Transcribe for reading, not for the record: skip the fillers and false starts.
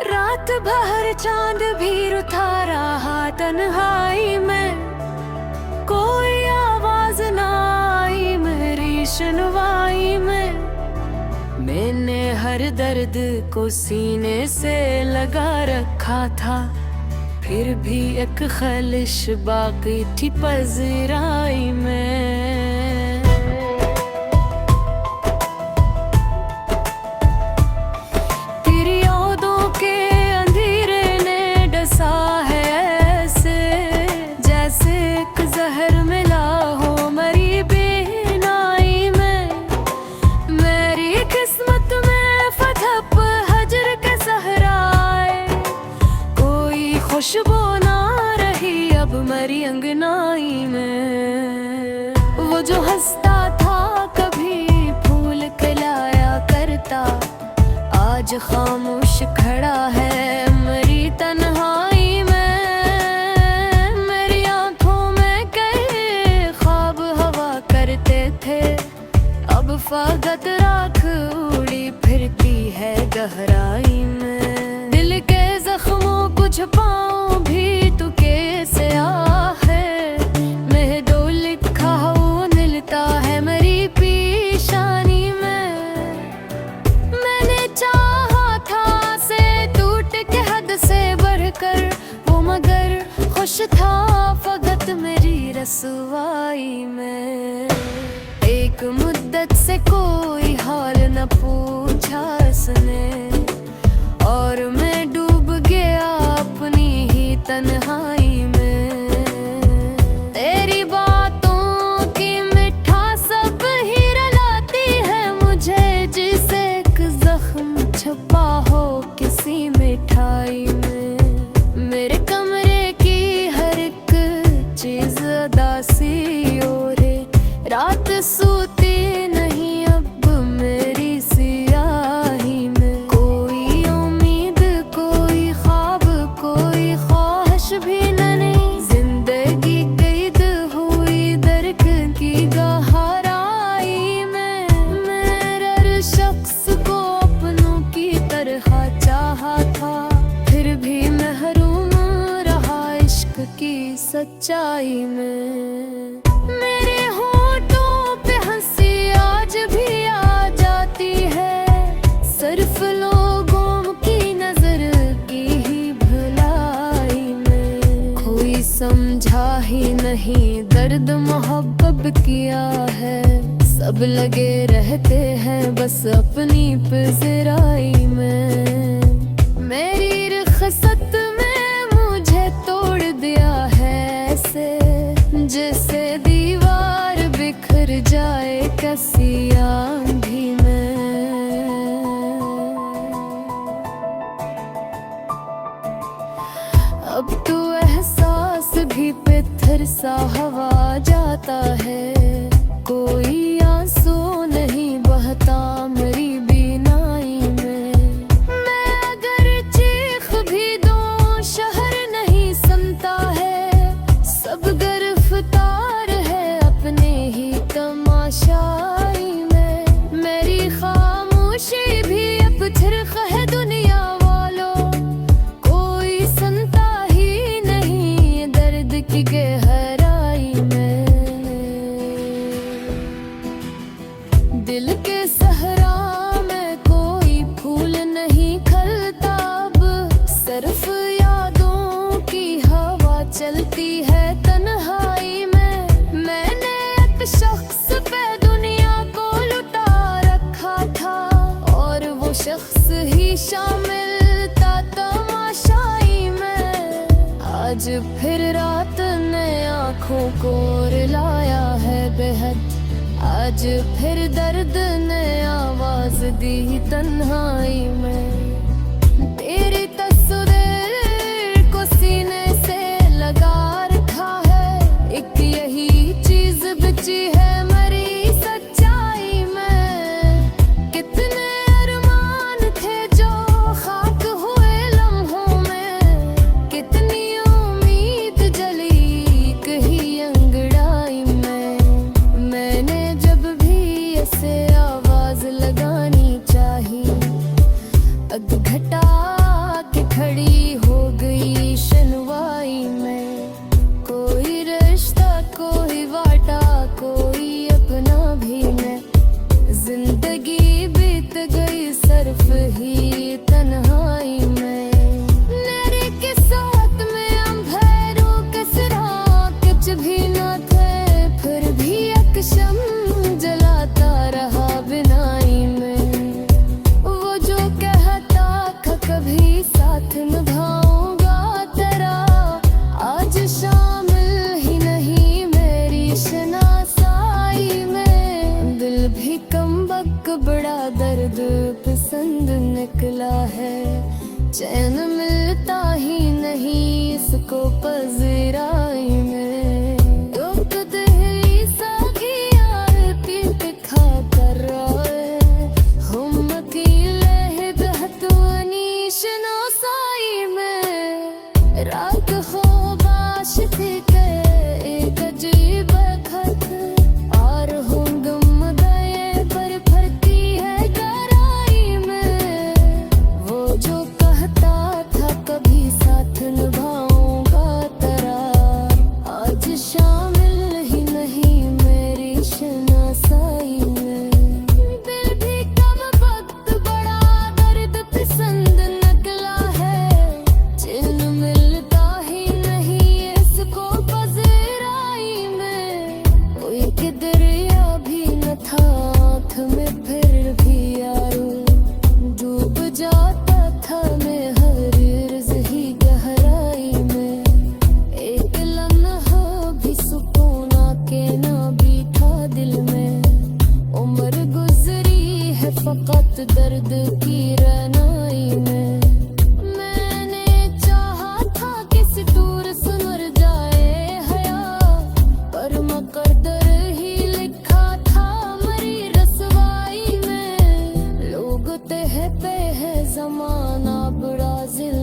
रात भर चांद भी रुता रहा तन्हाई में, कोई आवाज ना आई मेरी सुनवाई में। मैंने हर दर्द को सीने से लगा रखा था, फिर भी एक ख़लिश बाकी थी पज़िराई में। तेरी यादों के अंधेरे ने डसा है ऐसे, जैसे एक जहर मिला हो मरी बेनाई में। मेरी किस्मत में फतह हजर के सहराए, कोई खुशबू ना रही अब मरी अंगनाई में। वो जो हंसता था कभी फूल खिलाया करता, आज खामोश खड़ा है मरी तन्हाई में। मेरी आंखों में कई ख्वाब हवा करते थे, अब फकत राख उड़ी फिरती है गहराई में। दिल के जख्मों को छुपाऊं भी तो कैसे आहे, मैं दो लिखा वो मिलता है मेरी पेशानी में। मैंने चाहा था से टूट के हद से बढ़कर वो, मगर खुश था फकत मेरी रसवाई में। एक मुद्दत से कोई हाल न पूछा उसने, और मैं डूब गया अपनी ही तन्हाई में। तेरी बातों की मिठास सब ही रुलाती है मुझे, जिसे एक जख्म छुपा हो किसी मिठाई में। मेरे कमरे की हर एक चीज उदासी ओढ़े, रात सोती नहीं अब मेरी सियाही में। कोई उम्मीद कोई ख्वाब कोई ख्वाहिश भी नहीं, जिंदगी कैद हुई दर्द की गहराई में। मेरे हर शख्स को अपनों की तरह चाहा था, फिर भी महरूम रहा इश्क की सच्चाई में। मेरे होठों पे हंसी आज भी आ जाती है, सिर्फ लोगों की नजर की ही भलाई में। कोई समझा ही नहीं दर्द मोहब्बत किया है, सब लगे रहते हैं बस अपनी पिज़राई में। मेरी रुख़सत में मुझे तोड़ दिया है ऐसे, जैसे दीवार बिखर जाए किसी आंधी में। अब तो एहसास भी पत्थर सा हवा जाता है, कोई आंसू नहीं बहता मेरी बीनाई में। मैं अगर चीख भी दूं शहर नहीं सुनता है, सब गिरफ्तार है अपने ही तमाशाई में। मेरी खामोशी भी अब थिरक है दुनिया वालों, कोई सुनता ही नहीं दर्द की गहराई में। दिल के सहरा में कोई फूल नहीं खिलता अब, सिर्फ यादों की हवा चलती है तन्हाई में। मैंने एक शख्स पे दुनिया को लुटा रखा था, और वो शख्स ही शामिल था तमाशाई में। आज फिर रात ने आँखों को रुलाया है बेहद, आज फिर दर्द ने आवाज दी तन्हाई में। तेरी तस्वीर को सीने से लगा रखा है, एक यही चीज बची है मरी सच्चाई में। कितने अरमान थे जो खाक हुए लम्हों में, कितनी उम्मीद जली कहीं अंगड़ाई में। मैंने जब भी ऐसे आवाज लगानी चाहिए, अग घटा के एक बड़ा दर्द पसंद निकला है, चैन मिलता ही नहीं इसको पजराई में। दुख दही साखी यार पीट खा कर रोए, हम अकेले ही बहतवनीश नो साई में। रात हो बाश थी के एक अजीब खत, और हूँ गुम गए पर फरती है गहराई में। वो जो कहता था कभी साथ निभाऊंगा तेरा, आज शामिल ही नहीं मेरी शनासाई में। दिल भी कम वक्त बड़ा दर्द पसंद निकला है, चिन्ह मिलता ही नहीं इसको पजराई में। कोई किदरिया भी न था आँख में फिर भी यारो, डूब जाता था मैं हर इर्ज़ ही गहराई में। एक लम्हा भी सुकून आके ना बीठा दिल में, उम्र गुजरी है फकत दर्द की रनाई में। मैंने चाहा था किसी दूर सुनर जाए हया, पर मुकद्दर ही लिखा था मरी रसवाई में। लोग तह पे है जमाना बड़ा जिल